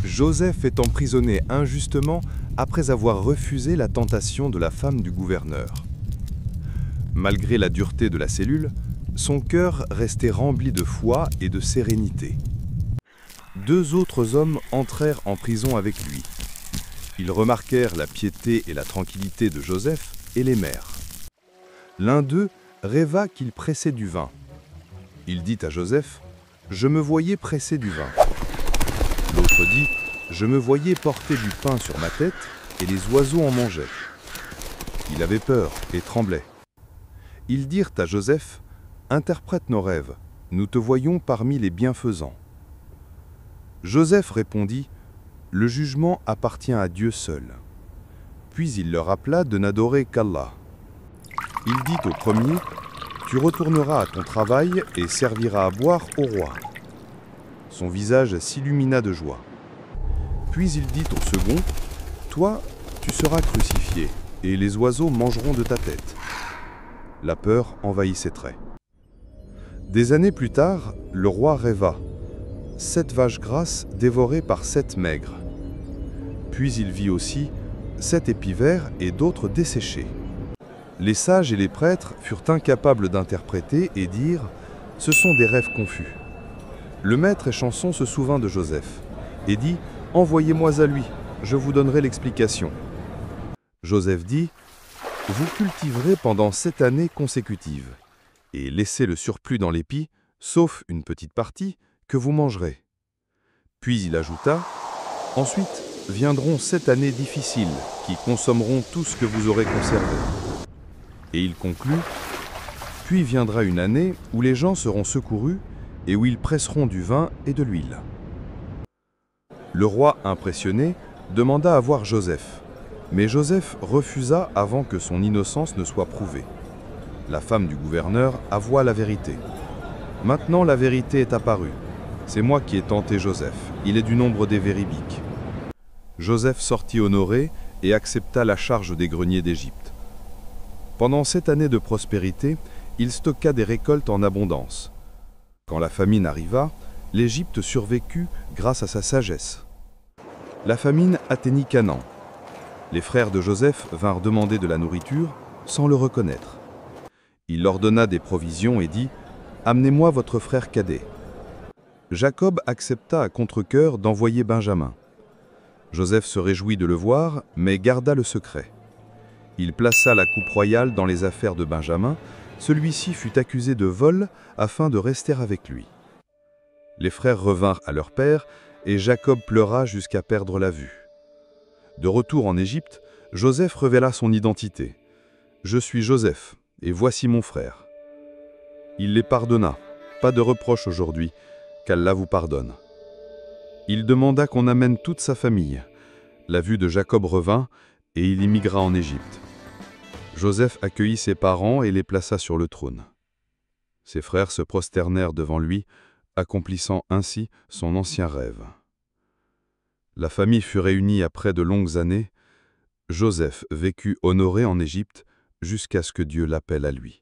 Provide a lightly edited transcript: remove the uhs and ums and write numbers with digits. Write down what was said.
Joseph est emprisonné injustement après avoir refusé la tentation de la femme du gouverneur. Malgré la dureté de la cellule, son cœur restait rempli de foi et de sérénité. Deux autres hommes entrèrent en prison avec lui. Ils remarquèrent la piété et la tranquillité de Joseph et l'aimèrent. L'un d'eux rêva qu'il pressait du vin. Il dit à Joseph, « Je me voyais presser du vin. » L'autre dit, « Je me voyais porter du pain sur ma tête et les oiseaux en mangeaient. » Il avait peur et tremblait. Ils dirent à Joseph, « Interprète nos rêves, nous te voyons parmi les bienfaisants. » Joseph répondit, « Le jugement appartient à Dieu seul. » Puis il leur rappela de n'adorer qu'Allah. Il dit au premier, « Tu retourneras à ton travail et serviras à boire au roi. » Son visage s'illumina de joie. Puis il dit au second, « Toi, tu seras crucifié, et les oiseaux mangeront de ta tête. » La peur envahit ses traits. Des années plus tard, le roi rêva. 7 vaches grasses dévorées par 7 maigres. Puis il vit aussi 7 épis-verts et d'autres desséchés. Les sages et les prêtres furent incapables d'interpréter et dirent « Ce sont des rêves confus. » Le maître échanson se souvint de Joseph et dit « Envoyez-moi à lui, je vous donnerai l'explication. » Joseph dit « Vous cultiverez pendant 7 années consécutives, et laissez le surplus dans l'épi, sauf une petite partie, que vous mangerez. » Puis il ajouta « Ensuite viendront 7 années difficiles, qui consommeront tout ce que vous aurez conservé. » Et il conclut « Puis viendra une année où les gens seront secourus, et où ils presseront du vin et de l'huile. » Le roi, impressionné, demanda à voir Joseph. Mais Joseph refusa avant que son innocence ne soit prouvée. La femme du gouverneur avoua la vérité. « Maintenant la vérité est apparue. C'est moi qui ai tenté Joseph. Il est du nombre des véribiques. » Joseph sortit honoré et accepta la charge des greniers d'Égypte. Pendant 7 années de prospérité, il stocka des récoltes en abondance. Quand la famine arriva, l'Égypte survécut grâce à sa sagesse. La famine atteignit Canaan. Les frères de Joseph vinrent demander de la nourriture sans le reconnaître. Il leur donna des provisions et dit « Amenez-moi votre frère cadet. » Jacob accepta à contre-cœur d'envoyer Benjamin. Joseph se réjouit de le voir, mais garda le secret. Il plaça la coupe royale dans les affaires de Benjamin. Celui-ci fut accusé de vol afin de rester avec lui. Les frères revinrent à leur père et Jacob pleura jusqu'à perdre la vue. De retour en Égypte, Joseph révéla son identité. « Je suis Joseph, et voici mon frère. » Il les pardonna. Pas de reproche aujourd'hui, qu'Allah vous pardonne. Il demanda qu'on amène toute sa famille. La vue de Jacob revint et il immigra en Égypte. Joseph accueillit ses parents et les plaça sur le trône. Ses frères se prosternèrent devant lui, accomplissant ainsi son ancien rêve. La famille fut réunie après de longues années. Joseph vécut honoré en Égypte jusqu'à ce que Dieu l'appelle à lui.